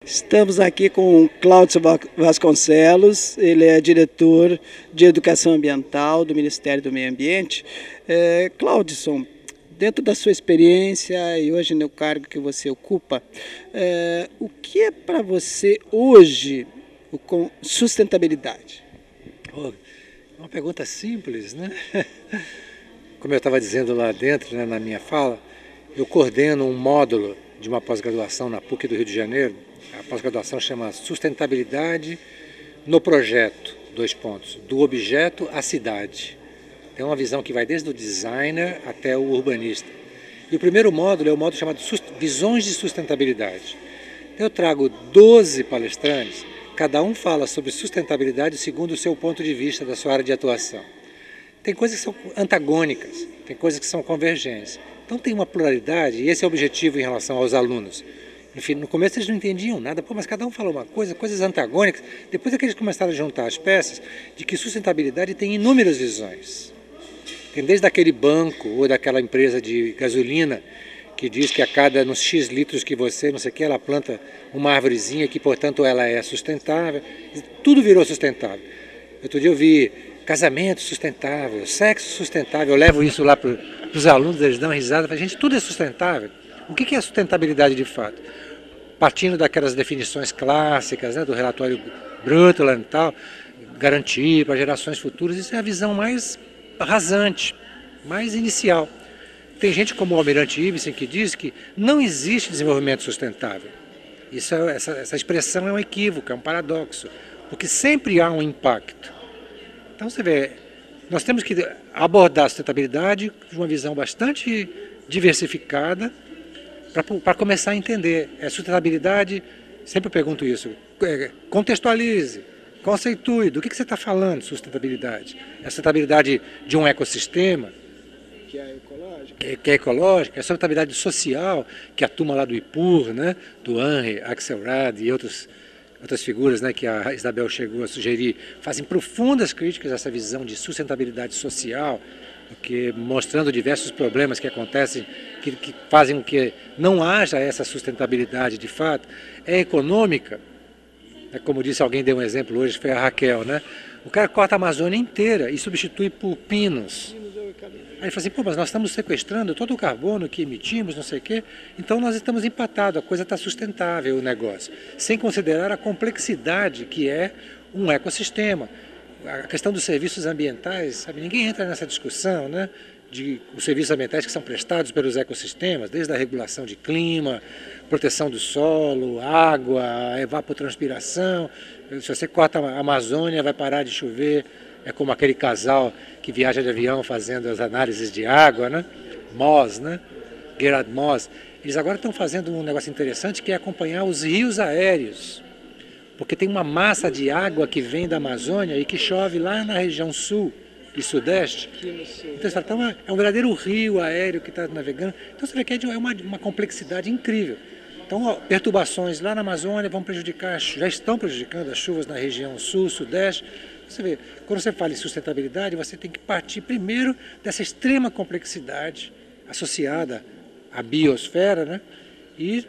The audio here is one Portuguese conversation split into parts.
Estamos aqui com o Cláudio Vasconcelos, ele é diretor de Educação Ambiental do Ministério do Meio Ambiente. Cláudio, dentro da sua experiência e hoje no cargo que você ocupa, o que é para você hoje com sustentabilidade? Uma pergunta simples, né? Como eu estava dizendo lá dentro, né, na minha fala, eu coordeno um módulo de uma pós-graduação na PUC do Rio de Janeiro. A pós-graduação chama Sustentabilidade no Projeto, do objeto à cidade. Tem uma visão que vai desde o designer até o urbanista. E o primeiro módulo é o módulo chamado Visões de Sustentabilidade. Eu trago 12 palestrantes, cada um fala sobre sustentabilidade segundo o seu ponto de vista da sua área de atuação. Tem coisas que são antagônicas, tem coisas que são convergentes. Então tem uma pluralidade e esse é o objetivo em relação aos alunos. Enfim, no começo eles não entendiam nada, mas cada um falou uma coisa, coisas antagônicas. Depois é que eles começaram a juntar as peças de que sustentabilidade tem inúmeras visões. Tem desde aquele banco ou daquela empresa de gasolina que diz que a cada nos X litros que você, não sei o que, ela planta uma árvorezinha que, portanto, ela é sustentável. Tudo virou sustentável. Outro dia eu vi casamento sustentável, sexo sustentável. Eu levo isso lá para os alunos, eles dão risada. Falo, gente, tudo é sustentável. O que é sustentabilidade de fato? Partindo daquelas definições clássicas, né, do relatório Brundtland e tal, garantir para gerações futuras, isso é a visão mais rasante, mais inicial. Tem gente como o Almirante Ibbesen que diz que não existe desenvolvimento sustentável. Essa expressão é um equívoco, é um paradoxo, porque sempre há um impacto. Então você vê, nós temos que abordar a sustentabilidade de uma visão bastante diversificada para começar a entender. Sustentabilidade, sempre eu pergunto isso, contextualize, conceitue, do que você está falando, sustentabilidade? É a sustentabilidade de um ecossistema, que é ecológica, é a sustentabilidade social, que a turma lá do IPUR, né, do Henri Axelrad e outras figuras, né, que a Isabel chegou a sugerir, fazem profundas críticas a essa visão de sustentabilidade social, porque mostrando diversos problemas que acontecem, que fazem com que não haja essa sustentabilidade de fato, é econômica. Como disse alguém, deu um exemplo hoje, foi a Raquel, né? O cara corta a Amazônia inteira e substitui por pinos. Aí ele fala assim, mas nós estamos sequestrando todo o carbono que emitimos, não sei o quê, então nós estamos empatados, a coisa está sustentável, o negócio, sem considerar a complexidade que é um ecossistema. A questão dos serviços ambientais, sabe, ninguém entra nessa discussão, né, de os serviços ambientais que são prestados pelos ecossistemas, desde a regulação de clima, proteção do solo, água, evapotranspiração. Se você corta a Amazônia, vai parar de chover. É como aquele casal que viaja de avião fazendo as análises de água, né? Moss, né? Gerard Moss. Eles agora estão fazendo um negócio interessante que é acompanhar os rios aéreos. Porque tem uma massa de água que vem da Amazônia e que chove lá na região sul e sudeste. Então você fala, então é um verdadeiro rio aéreo que está navegando. Então você vê que é uma complexidade incrível. Então perturbações lá na Amazônia vão prejudicar, já estão prejudicando as chuvas na região sul, sudeste. Você vê, quando você fala em sustentabilidade, você tem que partir primeiro dessa extrema complexidade associada à biosfera, né? E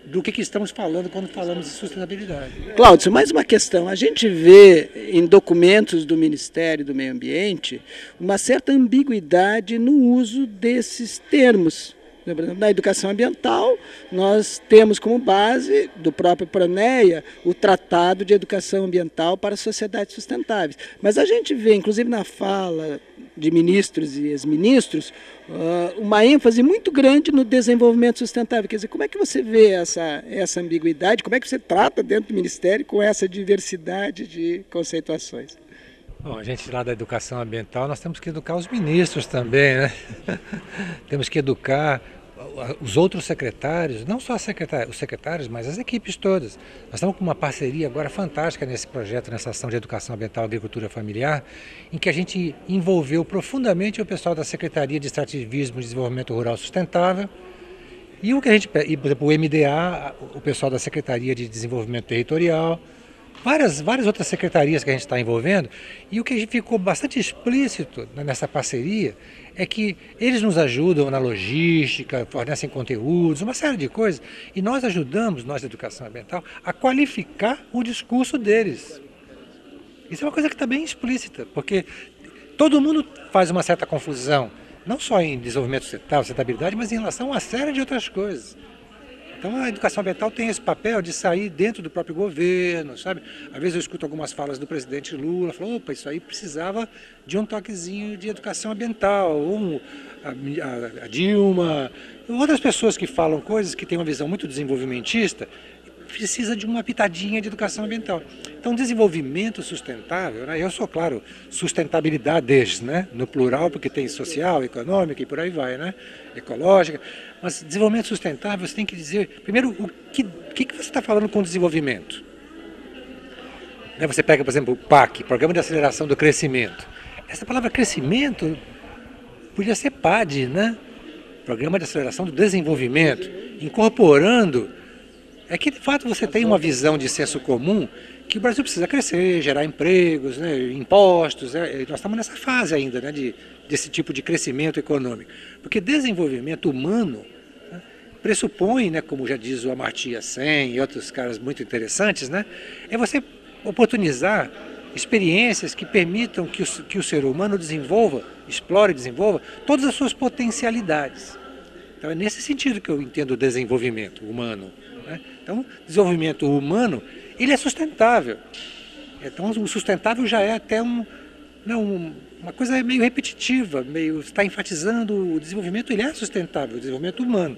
do que estamos falando quando falamos de sustentabilidade. Cláudio, mais uma questão. A gente vê em documentos do Ministério do Meio Ambiente uma certa ambiguidade no uso desses termos. Na educação ambiental, nós temos como base do próprio PRONEA o Tratado de Educação Ambiental para Sociedades Sustentáveis. Mas a gente vê, inclusive na fala de ministros e ex-ministros, uma ênfase muito grande no desenvolvimento sustentável. Quer dizer, como é que você vê essa ambiguidade? Como é que você trata dentro do Ministério com essa diversidade de conceituações? Bom, a gente lá da educação ambiental, nós temos que educar os ministros também, né? Temos que educar os outros secretários, não só os secretários, mas as equipes todas. Nós estamos com uma parceria agora fantástica nesse projeto, nessa ação de educação ambiental e agricultura familiar, em que a gente envolveu profundamente o pessoal da Secretaria de Extrativismo e Desenvolvimento Rural Sustentável e por exemplo, o MDA, o pessoal da Secretaria de Desenvolvimento Territorial, várias outras secretarias que a gente está envolvendo, e o que ficou bastante explícito nessa parceria é que eles nos ajudam na logística, fornecem conteúdos, uma série de coisas, e nós ajudamos, nós da educação ambiental, a qualificar o discurso deles. Isso é uma coisa que está bem explícita, porque todo mundo faz uma certa confusão, não só em desenvolvimento sustentável, sustentabilidade, mas em relação a uma série de outras coisas. Então a educação ambiental tem esse papel de sair dentro do próprio governo, sabe? Às vezes eu escuto algumas falas do presidente Lula, falando, opa, isso aí precisava de um toquezinho de educação ambiental, ou a Dilma, outras pessoas que falam coisas que têm uma visão muito desenvolvimentista, precisa de uma pitadinha de educação ambiental. Então, desenvolvimento sustentável, né? Eu sou, claro, sustentabilidades, né? No plural, porque tem social, econômica e por aí vai, né? Ecológica. Mas desenvolvimento sustentável, você tem que dizer, primeiro, o que você está falando com desenvolvimento? Né? Você pega, por exemplo, o PAC, Programa de Aceleração do Crescimento. Essa palavra crescimento podia ser PAD, né? Programa de Aceleração do Desenvolvimento, incorporando. É que, de fato, você tem uma visão de senso comum que o Brasil precisa crescer, gerar empregos, né, impostos. Nós estamos nessa fase ainda, né, desse tipo de crescimento econômico. Porque desenvolvimento humano, né, pressupõe, né, como já diz o Amartya Sen e outros caras muito interessantes, né, é você oportunizar experiências que permitam que o ser humano desenvolva, explore e desenvolva todas as suas potencialidades. Então é nesse sentido que eu entendo o desenvolvimento humano. Então, desenvolvimento humano, ele é sustentável. Então, o sustentável já é até uma coisa meio repetitiva, meio está enfatizando o desenvolvimento, ele é sustentável, o desenvolvimento humano.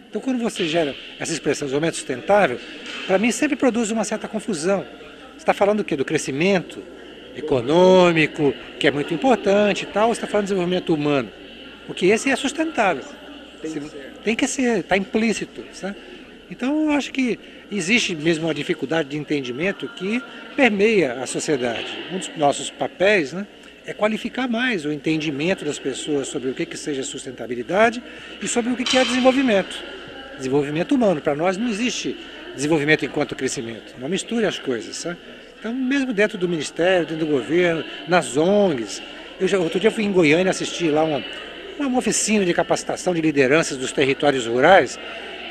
Então, quando você gera essa expressão desenvolvimento sustentável, para mim sempre produz uma certa confusão. Você está falando do quê? Do crescimento econômico, que é muito importante e tal, ou você está falando de desenvolvimento humano? Porque esse é sustentável. Tem que ser, está implícito, sabe? Então, eu acho que existe mesmo uma dificuldade de entendimento que permeia a sociedade. Um dos nossos papéis, né, é qualificar mais o entendimento das pessoas sobre o que seja sustentabilidade e sobre o que é desenvolvimento. Desenvolvimento humano. Para nós não existe desenvolvimento enquanto crescimento. Não misture as coisas. Sabe? Então, mesmo dentro do Ministério, dentro do governo, nas ONGs. Outro dia fui em Goiânia assistir lá uma oficina de capacitação de lideranças dos territórios rurais.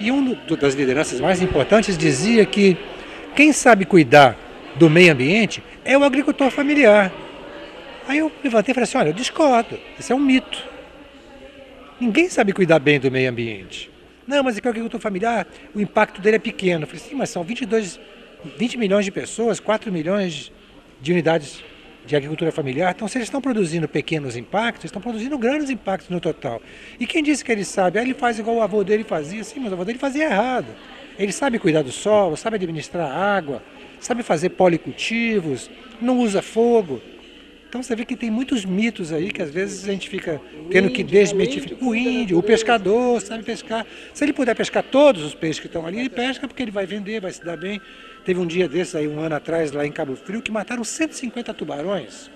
E uma das lideranças mais importantes dizia que quem sabe cuidar do meio ambiente é o agricultor familiar. Aí eu levantei e falei assim, olha, eu discordo, isso é um mito. Ninguém sabe cuidar bem do meio ambiente. Não, mas é que o agricultor familiar, o impacto dele é pequeno. Eu falei, sim, mas são 20 milhões de pessoas, 4 milhões de unidades de agricultura familiar. Então, se eles estão produzindo pequenos impactos, estão produzindo grandes impactos no total. E quem disse que ele sabe? Aí ele faz igual o avô dele fazia. Sim, mas o avô dele fazia errado. Ele sabe cuidar do solo, sabe administrar água, sabe fazer policultivos, não usa fogo. Então, você vê que tem muitos mitos aí que às vezes a gente fica tendo que desmistificar. O índio, o pescador, sabe pescar. Se ele puder pescar todos os peixes que estão ali, ele pesca porque ele vai vender, vai se dar bem. Teve um dia desses aí, um ano atrás, lá em Cabo Frio, que mataram 150 tubarões.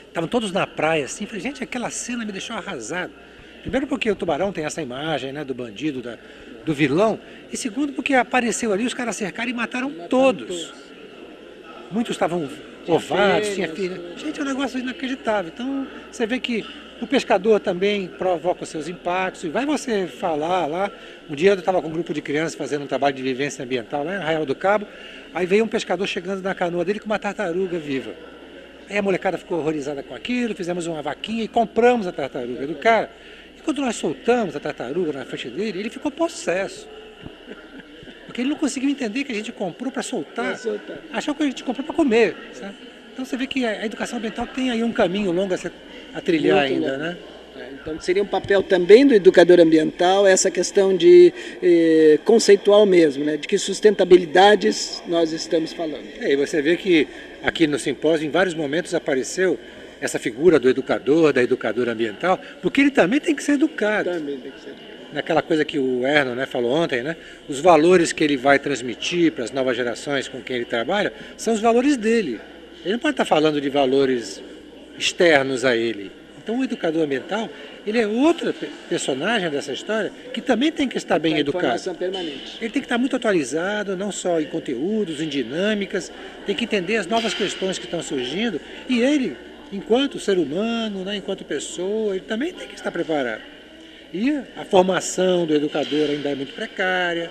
Estavam todos na praia, assim. Falei, gente, aquela cena me deixou arrasado. Primeiro porque o tubarão tem essa imagem, né, do bandido, do vilão. E segundo porque apareceu ali, os caras cercaram e mataram todos. Muitos estavam ovados, tinha filha. Gente, é um negócio inacreditável. Então, você vê que o pescador também provoca os seus impactos. E vai você falar lá. Um dia eu estava com um grupo de crianças fazendo um trabalho de vivência ambiental lá em Arraial do Cabo. Aí veio um pescador chegando na canoa dele com uma tartaruga viva. Aí a molecada ficou horrorizada com aquilo, fizemos uma vaquinha e compramos a tartaruga do cara. E quando nós soltamos a tartaruga na frente dele, ele ficou possesso. Porque ele não conseguiu entender que a gente comprou para soltar. Achou que a gente comprou para comer. Sabe? Então você vê que a educação ambiental tem aí um caminho longo a trilhar muito ainda, né? Então seria um papel também do educador ambiental essa questão de conceitual mesmo, né? De que sustentabilidades nós estamos falando. E você vê que aqui no simpósio em vários momentos apareceu essa figura do educador, da educadora ambiental, porque ele também tem que ser educado. Também tem que ser educado. Naquela coisa que o Erno, né, falou ontem, né? Os valores que ele vai transmitir para as novas gerações com quem ele trabalha são os valores dele. Ele não pode estar falando de valores externos a ele. Então o educador ambiental, ele é outra personagem dessa história que também tem que estar bem educado. Formação permanente. Ele tem que estar muito atualizado, não só em conteúdos, em dinâmicas, tem que entender as novas questões que estão surgindo e ele, enquanto ser humano, né, enquanto pessoa, ele também tem que estar preparado. E a formação do educador ainda é muito precária,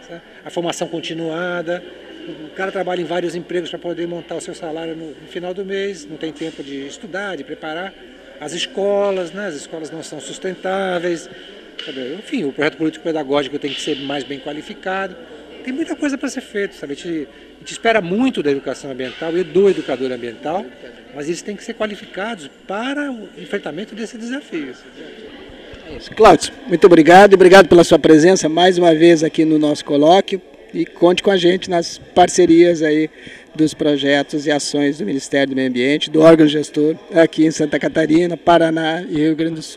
sabe? A formação continuada, o cara trabalha em vários empregos para poder montar o seu salário no final do mês, não tem tempo de estudar, de preparar. As escolas, né? As escolas não são sustentáveis, sabe? Enfim, o projeto político-pedagógico tem que ser mais bem qualificado. Tem muita coisa para ser feita, sabe? A gente espera muito da educação ambiental e do educador ambiental, mas eles têm que ser qualificados para o enfrentamento desse desafio. Cláudio, muito obrigado e obrigado pela sua presença mais uma vez aqui no nosso colóquio e conte com a gente nas parcerias aí dos projetos e ações do Ministério do Meio Ambiente, do órgão gestor aqui em Santa Catarina, Paraná e Rio Grande do Sul.